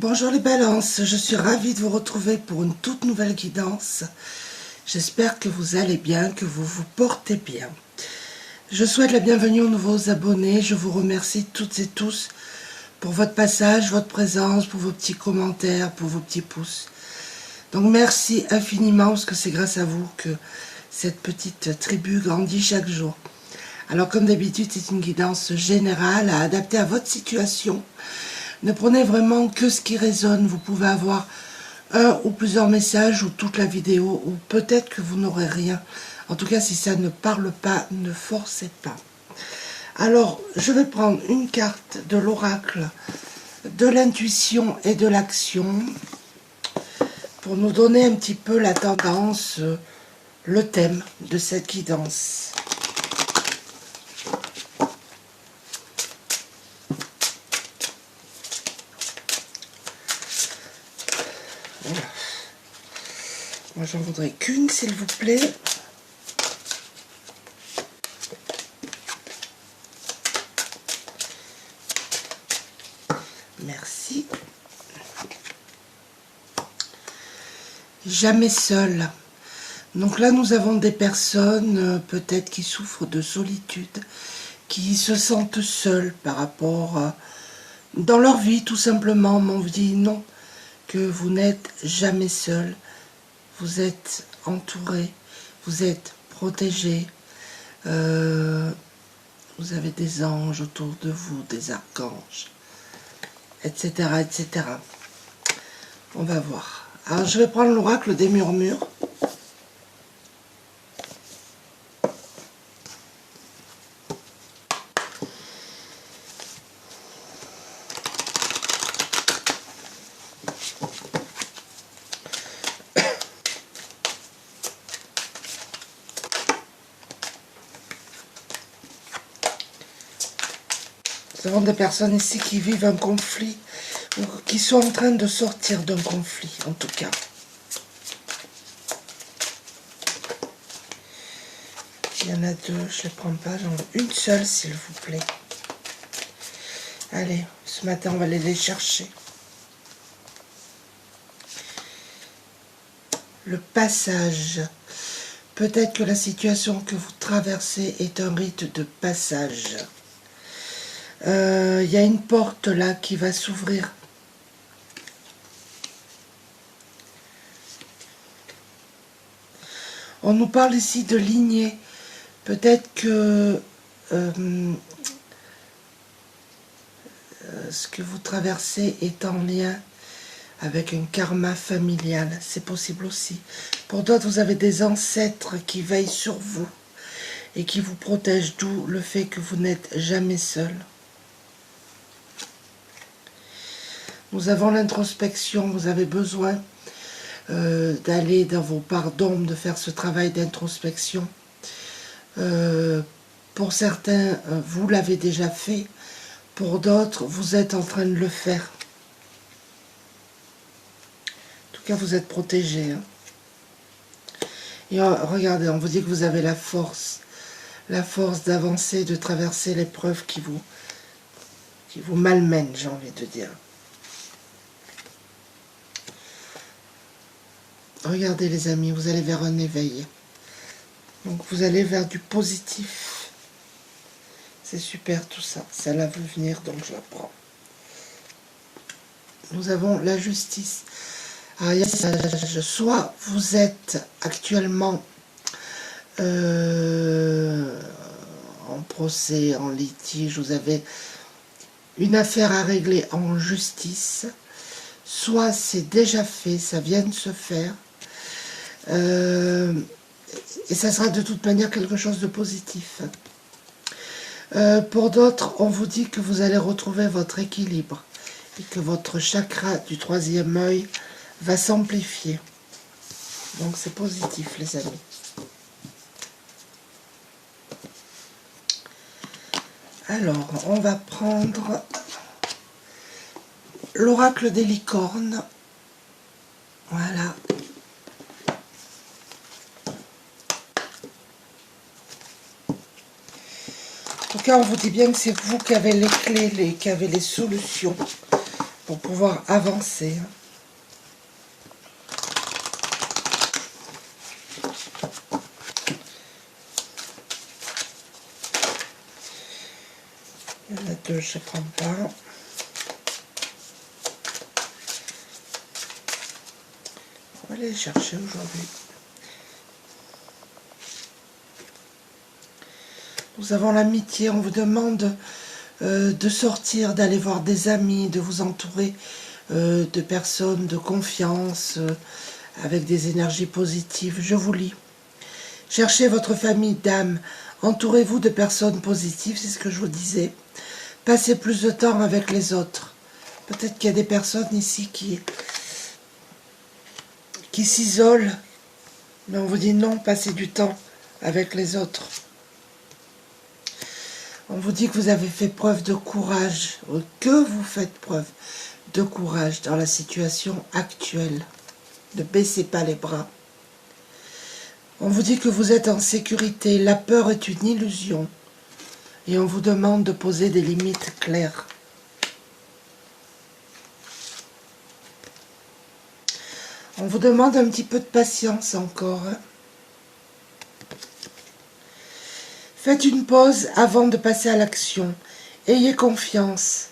Bonjour les balances, je suis ravie de vous retrouver pour une toute nouvelle guidance. J'espère que vous allez bien, que vous vous portez bien. Je souhaite la bienvenue aux nouveaux abonnés. Je vous remercie toutes et tous pour votre passage, votre présence, pour vos petits commentaires, pour vos petits pouces. Donc merci infiniment parce que c'est grâce à vous que cette petite tribu grandit chaque jour. Alors comme d'habitude, c'est une guidance générale à adapter à votre situation. Ne prenez vraiment que ce qui résonne. Vous pouvez avoir un ou plusieurs messages ou toute la vidéo, ou peut-être que vous n'aurez rien. En tout cas, si ça ne parle pas, ne forcez pas. Alors, je vais prendre une carte de l'oracle de l'intuition et de l'action pour nous donner un petit peu la tendance, le thème de cette guidance. Voilà. Moi, j'en voudrais qu'une, s'il vous plaît. Merci. Jamais seul. Donc là, nous avons des personnes peut-être qui souffrent de solitude, qui se sentent seules par rapport dans leur vie, tout simplement. Mais on vous dit non, que vous n'êtes jamais seul. Vous êtes entouré, vous êtes protégé. Vous avez des anges autour de vous, des archanges, etc., etc. On va voir. Alors, je vais prendre l'oracle des murmures. Nous avons des personnes ici qui vivent un conflit, ou qui sont en train de sortir d'un conflit, en tout cas. Il y en a deux, je ne les prends pas, j'en veux une seule, s'il vous plaît. Allez, ce matin, on va aller les chercher. Le passage. Peut-être que la situation que vous traversez est un rite de passage. Il y a une porte là qui va s'ouvrir. On nous parle ici de lignée. Peut-être que ce que vous traversez est en lien avec un karma familial. C'est possible aussi. Pour d'autres, vous avez des ancêtres qui veillent sur vous et qui vous protègent, d'où le fait que vous n'êtes jamais seul. Nous avons l'introspection, vous avez besoin d'aller dans vos parts d'ombre, de faire ce travail d'introspection. Pour certains, vous l'avez déjà fait. Pour d'autres, vous êtes en train de le faire. En tout cas, vous êtes protégés. Hein. Et regardez, on vous dit que vous avez la force d'avancer, de traverser l'épreuve qui vous malmène, j'ai envie de dire. Regardez les amis, vous allez vers un éveil. Donc vous allez vers du positif. C'est super tout ça. Ça la veut venir, donc je la prends. Nous avons la justice. Alors, il y a soit vous êtes actuellement en procès, en litige, vous avez une affaire à régler en justice, soit c'est déjà fait, ça vient de se faire. Et ça sera de toute manière quelque chose de positif. Pour d'autres, on vous dit que vous allez retrouver votre équilibre et que votre chakra du troisième œil va s'amplifier. Donc c'est positif, les amis. Alors, on va prendre l'oracle des licornes. Voilà. En tout cas, on vous dit bien que c'est vous qui avez les clés, qui avez les solutions pour pouvoir avancer. Il y en a deux, je ne prends pas. On va aller les chercher aujourd'hui. Nous avons l'amitié, on vous demande de sortir, d'aller voir des amis, de vous entourer de personnes de confiance, avec des énergies positives. Je vous lis. Cherchez votre famille d'âme, entourez-vous de personnes positives, c'est ce que je vous disais. Passez plus de temps avec les autres. Peut-être qu'il y a des personnes ici qui s'isolent, mais on vous dit non, passez du temps avec les autres. On vous dit que vous avez fait preuve de courage, que vous faites preuve de courage dans la situation actuelle. Ne baissez pas les bras. On vous dit que vous êtes en sécurité, la peur est une illusion. Et on vous demande de poser des limites claires. On vous demande un petit peu de patience encore. Faites une pause avant de passer à l'action. Ayez confiance.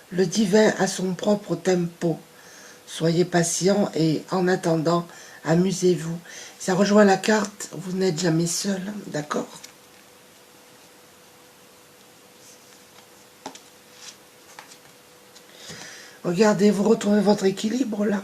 Le divin a son propre tempo. Soyez patient et en attendant, amusez-vous. Ça rejoint la carte, vous n'êtes jamais seul, d'accord? Regardez, vous retrouvez votre équilibre là.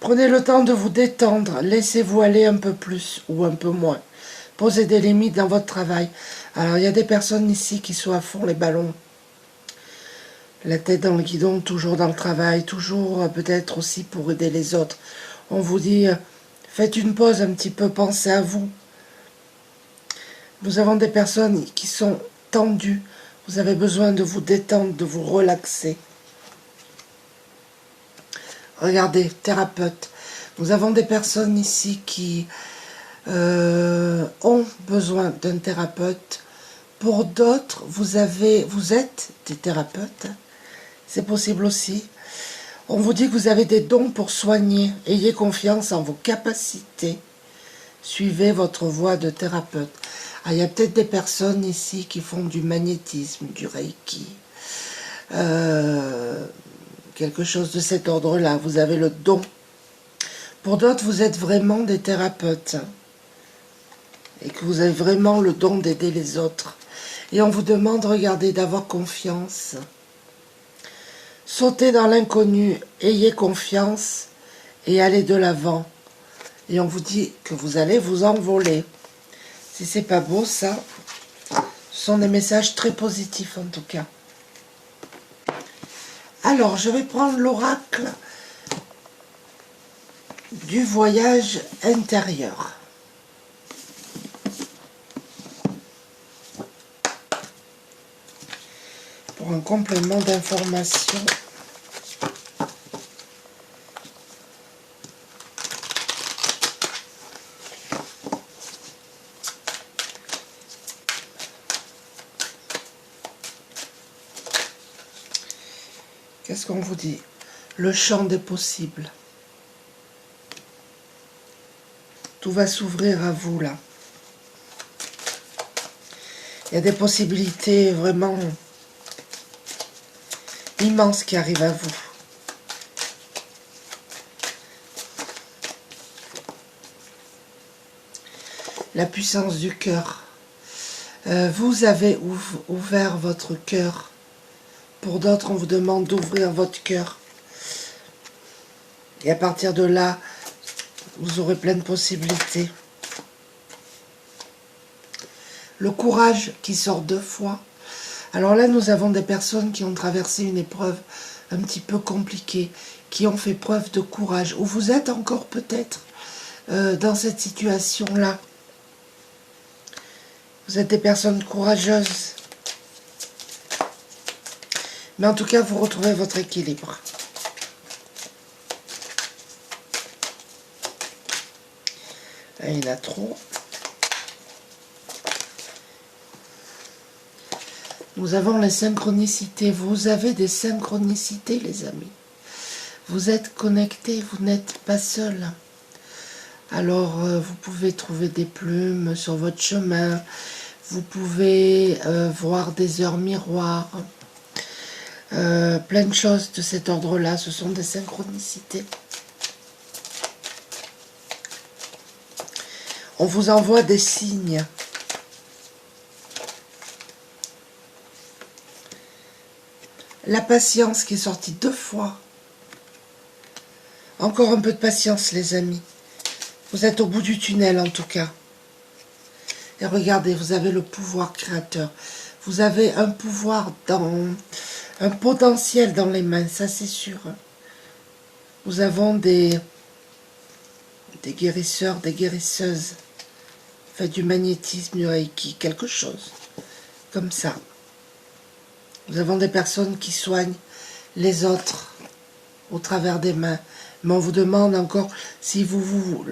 Prenez le temps de vous détendre, laissez-vous aller un peu plus ou un peu moins. Posez des limites dans votre travail. Alors, il y a des personnes ici qui sont à fond les ballons. La tête dans le guidon, toujours dans le travail, toujours peut-être aussi pour aider les autres. On vous dit, faites une pause un petit peu, pensez à vous. Nous avons des personnes qui sont tendues. Vous avez besoin de vous détendre, de vous relaxer. Regardez, thérapeute. Nous avons des personnes ici qui ont besoin d'un thérapeute. Pour d'autres, vous êtes des thérapeutes. C'est possible aussi. On vous dit que vous avez des dons pour soigner. Ayez confiance en vos capacités. Suivez votre voie de thérapeute. Ah, il y a peut-être des personnes ici qui font du magnétisme, du reiki. Quelque chose de cet ordre-là. Vous avez le don. Pour d'autres, vous êtes vraiment des thérapeutes. Et que vous avez vraiment le don d'aider les autres. Et on vous demande, regardez, d'avoir confiance. Sautez dans l'inconnu, ayez confiance et allez de l'avant. Et on vous dit que vous allez vous envoler. Si c'est pas beau, ça, ce sont des messages très positifs en tout cas. Alors, je vais prendre l'oracle du voyage intérieur. Pour un complément d'information. Qu'est-ce qu'on vous dit? Le champ des possibles. Tout va s'ouvrir à vous là. Il y a des possibilités vraiment immenses qui arrivent à vous. La puissance du cœur. Vous avez ouvert votre cœur. Pour d'autres, on vous demande d'ouvrir votre cœur. Et à partir de là, vous aurez plein de possibilités. Le courage qui sort 2 fois. Alors là, nous avons des personnes qui ont traversé une épreuve un petit peu compliquée, qui ont fait preuve de courage, ou vous êtes encore peut-être dans cette situation-là. Vous êtes des personnes courageuses. Mais en tout cas, vous retrouvez votre équilibre. Là, il y en a trop. Nous avons les synchronicités. Vous avez des synchronicités, les amis. Vous êtes connectés, vous n'êtes pas seuls. Alors, vous pouvez trouver des plumes sur votre chemin. Vous pouvez voir des heures miroirs. Plein de choses de cet ordre-là. Ce sont des synchronicités. On vous envoie des signes. La patience qui est sortie 2 fois. Encore un peu de patience, les amis. Vous êtes au bout du tunnel, en tout cas. Et regardez, vous avez le pouvoir créateur. Vous avez un pouvoir un potentiel dans les mains, ça c'est sûr. Nous avons des guérisseurs, des guérisseuses. Faites du magnétisme, du reiki, quelque chose. Comme ça. Nous avons des personnes qui soignent les autres au travers des mains. Mais on vous demande encore si vous voulez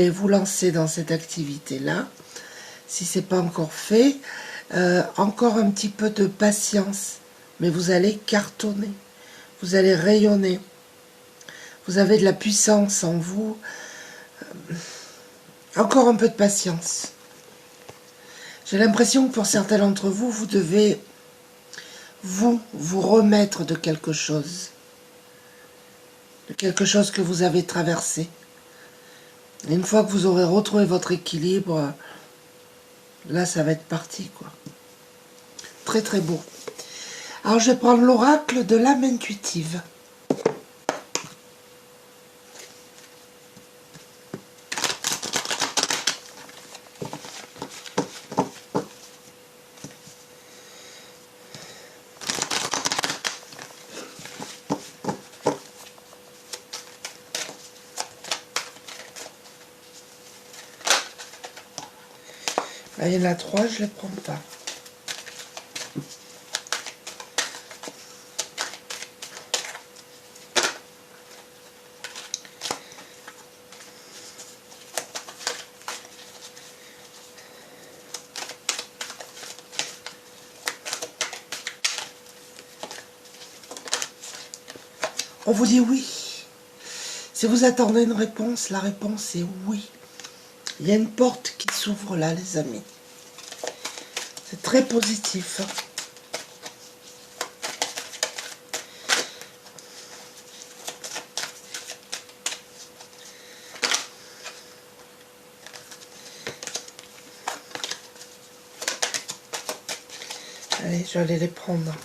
vous lancer dans cette activité-là, si ce n'est pas encore fait, encore un petit peu de patience, mais vous allez cartonner, vous allez rayonner, vous avez de la puissance en vous, encore un peu de patience. J'ai l'impression que pour certains d'entre vous, vous devez vous remettre de quelque chose que vous avez traversé. Et une fois que vous aurez retrouvé votre équilibre, là ça va être parti, quoi. Très très beau. Alors je vais prendre l'oracle de l'âme intuitive. Il y en a 3, je ne les prends pas. On vous dit oui. Si vous attendez une réponse, la réponse est oui. Il y a une porte qui s'ouvre là, les amis. C'est très positif. Allez, je vais aller les prendre.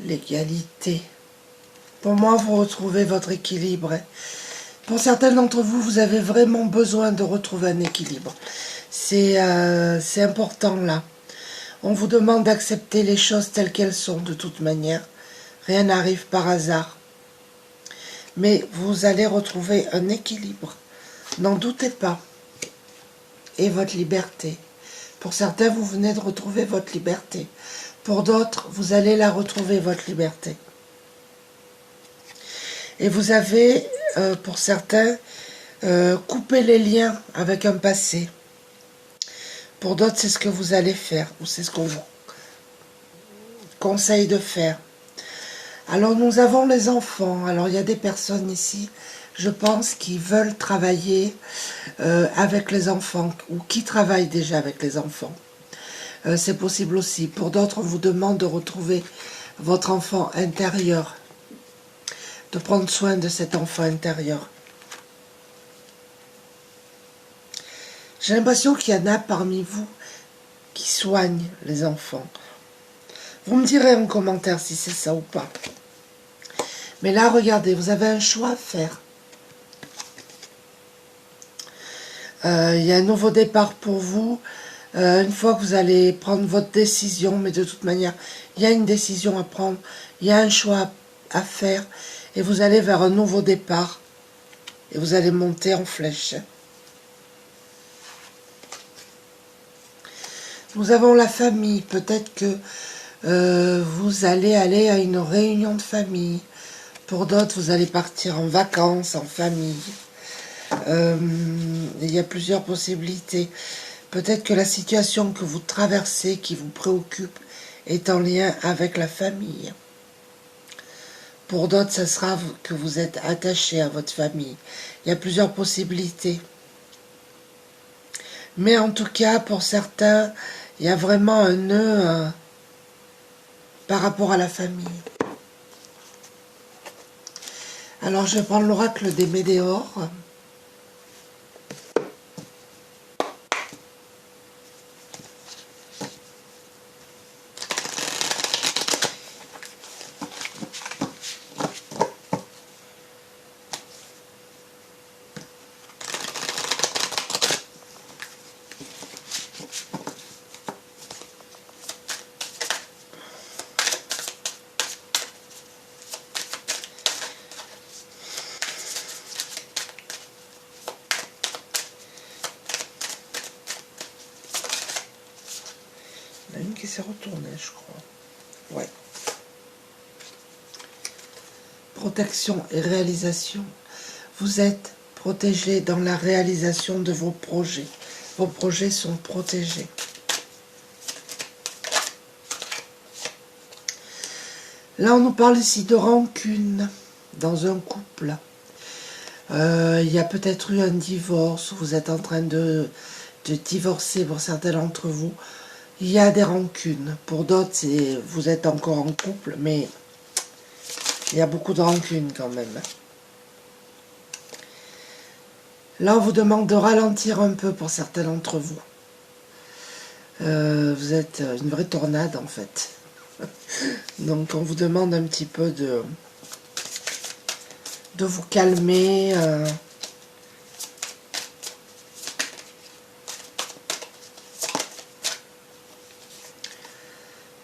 L'égalité. Pour moi, vous retrouvez votre équilibre. Pour certains d'entre vous, vous avez vraiment besoin de retrouver un équilibre. C'est important là. On vous demande d'accepter les choses telles qu'elles sont de toute manière. Rien n'arrive par hasard. Mais vous allez retrouver un équilibre. N'en doutez pas. Et votre liberté. Pour certains, vous venez de retrouver votre liberté. Pour d'autres, vous allez la retrouver, votre liberté. Et vous avez, pour certains, coupé les liens avec un passé. Pour d'autres, c'est ce que vous allez faire, ou c'est ce qu'on vous conseille de faire. Alors, nous avons les enfants. Alors, il y a des personnes ici, je pense, qui veulent travailler avec les enfants, ou qui travaillent déjà avec les enfants. C'est possible aussi. Pour d'autres, on vous demande de retrouver votre enfant intérieur, de prendre soin de cet enfant intérieur. J'ai l'impression qu'il y en a parmi vous qui soignent les enfants. Vous me direz en commentaire si c'est ça ou pas. Mais là, regardez, vous avez un choix à faire. Il y a un nouveau départ pour vous. Une fois que vous allez prendre votre décision, mais de toute manière, il y a une décision à prendre, il y a un choix à faire, et vous allez vers un nouveau départ, et vous allez monter en flèche. Nous avons la famille, peut-être que vous allez aller à une réunion de famille, pour d'autres vous allez partir en vacances, en famille. Il y a plusieurs possibilités. Peut-être que la situation que vous traversez, qui vous préoccupe, est en lien avec la famille. Pour d'autres, ce sera que vous êtes attaché à votre famille. Il y a plusieurs possibilités. Mais en tout cas, pour certains, il y a vraiment un nœud par rapport à la famille. Alors, je vais prendre l'oracle des Médéors. Il y en a une qui s'est retournée, je crois. Ouais. Protection et réalisation. Vous êtes protégé dans la réalisation de vos projets. Vos projets sont protégés. Là, on nous parle ici de rancune dans un couple. Il y a peut-être eu un divorce, vous êtes en train de divorcer pour certains d'entre vous. Il y a des rancunes. Pour d'autres, vous êtes encore en couple, mais il y a beaucoup de rancunes quand même. Là, on vous demande de ralentir un peu pour certains d'entre vous. Vous êtes une vraie tornade en fait. Donc on vous demande un petit peu de vous calmer.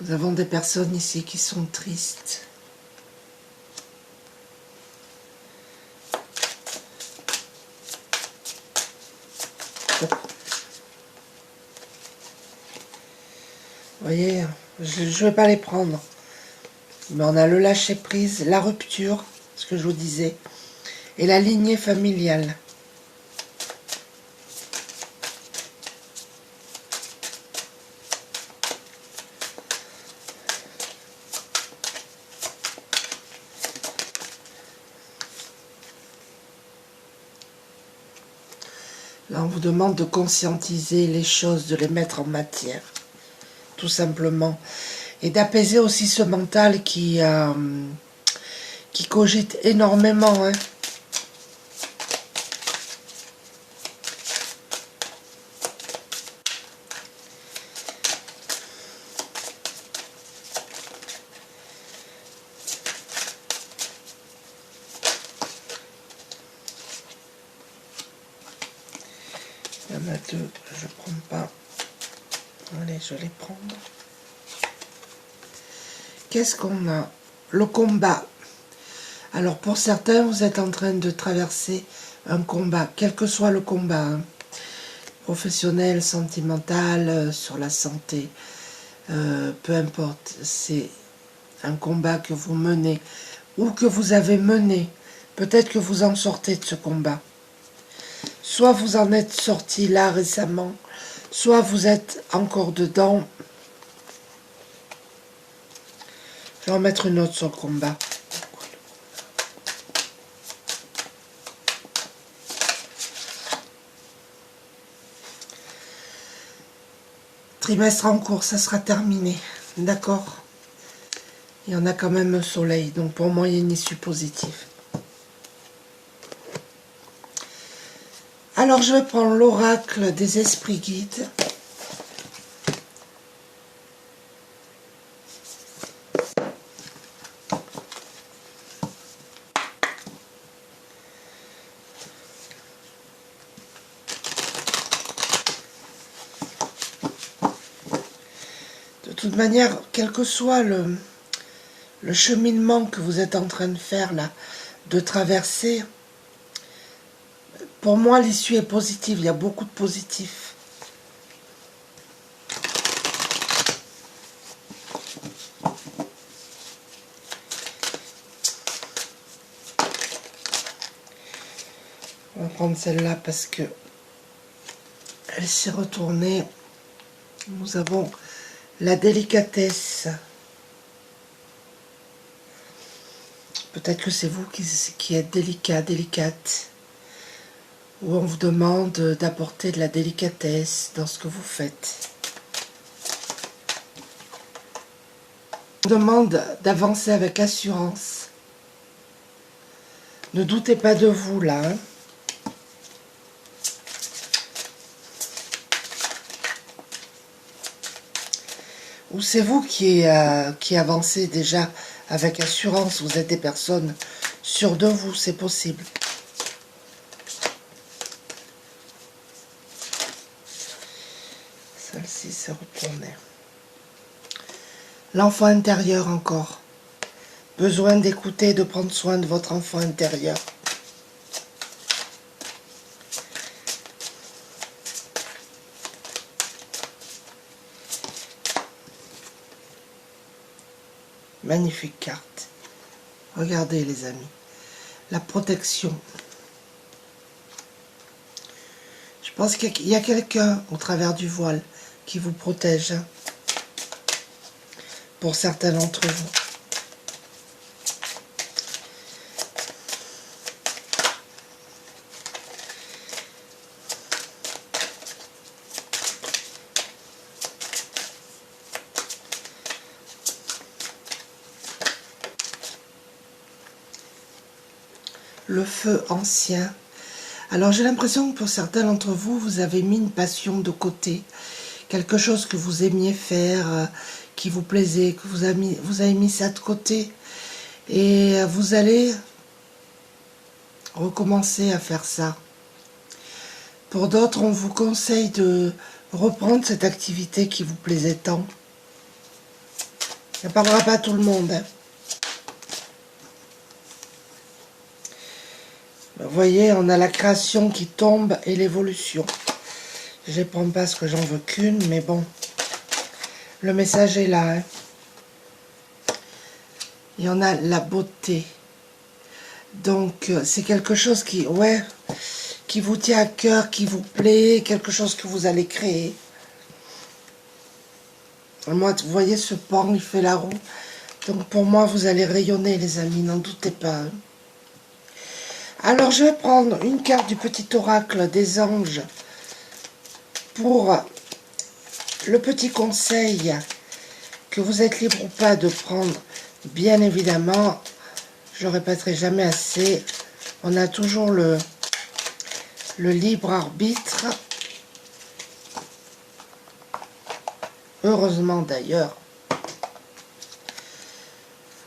Nous avons des personnes ici qui sont tristes. Vous voyez, je ne vais pas les prendre. Mais on a le lâcher-prise, la rupture, ce que je vous disais, et la lignée familiale. Là, on vous demande de conscientiser les choses, de les mettre en matière, tout simplement. Et d'apaiser aussi ce mental qui cogite énormément. Hein. Il y en a deux, je ne prends pas. Allez, je vais les prendre. Qu'est-ce qu'on a? Le combat. Alors pour certains, vous êtes en train de traverser un combat, quel que soit le combat, hein, professionnel, sentimental, sur la santé, peu importe, c'est un combat que vous menez ou que vous avez mené. Peut-être que vous en sortez de ce combat. Soit vous en êtes sorti là récemment, soit vous êtes encore dedans. Je vais en mettre une autre sur le combat. Trimestre en cours, ça sera terminé. D'accord? Il y en a quand même un soleil, donc pour moi, il y a une issue positive. Alors, je vais prendre l'oracle des esprits guides. De toute manière, quel que soit le cheminement que vous êtes en train de faire là, de traverser, pour moi l'issue est positive, il y a beaucoup de positifs. prendre celle-là parce que elle s'est retournée. Nous avons la délicatesse. Peut-être que c'est vous qui êtes délicat, délicate. Où on vous demande d'apporter de la délicatesse dans ce que vous faites. On vous demande d'avancer avec assurance. Ne doutez pas de vous là. Hein. Ou c'est vous qui avancez déjà avec assurance. Vous êtes des personnes sûres de vous, c'est possible. Celle-ci s'est retournée. L'enfant intérieur encore. Besoin d'écouter et de prendre soin de votre enfant intérieur. Magnifique carte. Regardez les amis. La protection. Je pense qu'il y a quelqu'un au travers du voile qui vous protège. Hein, pour certains d'entre vous. Le feu ancien. Alors j'ai l'impression que pour certains d'entre vous, vous avez mis une passion de côté. Quelque chose que vous aimiez faire, qui vous plaisait, que vous avez mis ça de côté. Et vous allez recommencer à faire ça. Pour d'autres, on vous conseille de reprendre cette activité qui vous plaisait tant. Ça ne parlera pas à tout le monde. Hein. Vous voyez, on a la création qui tombe et l'évolution. Je ne prends pas parce que j'en veux qu'une, mais bon. Le message est là. Hein. Il y en a la beauté. Donc, c'est quelque chose qui vous tient à cœur, qui vous plaît, quelque chose que vous allez créer. Moi, vous voyez, ce pan, il fait la roue. Donc, pour moi, vous allez rayonner, les amis, n'en doutez pas. Hein. Alors, je vais prendre une carte du petit oracle des anges pour le petit conseil que vous êtes libre ou pas de prendre. Bien évidemment, je ne répéterai jamais assez, on a toujours le libre arbitre. Heureusement d'ailleurs.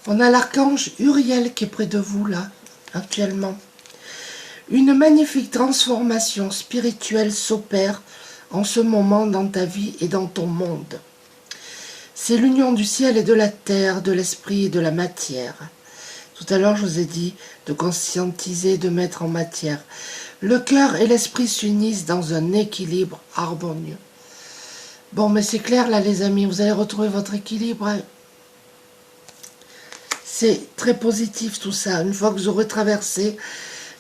On a l'archange Uriel qui est près de vous là, actuellement. Une magnifique transformation spirituelle s'opère en ce moment dans ta vie et dans ton monde. C'est l'union du ciel et de la terre, de l'esprit et de la matière. Tout à l'heure, je vous ai dit de conscientiser, de mettre en matière. Le cœur et l'esprit s'unissent dans un équilibre harmonieux. Bon, mais c'est clair là, les amis, vous allez retrouver votre équilibre. Hein. C'est très positif tout ça, une fois que vous aurez traversé.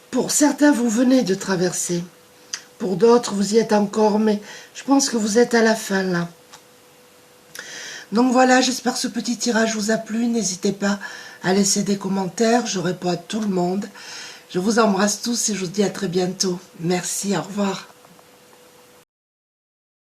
Pour certains, vous venez de traverser. Pour d'autres, vous y êtes encore, mais je pense que vous êtes à la fin là. Donc voilà, j'espère que ce petit tirage vous a plu. N'hésitez pas à laisser des commentaires, je réponds à tout le monde. Je vous embrasse tous et je vous dis à très bientôt. Merci, au revoir.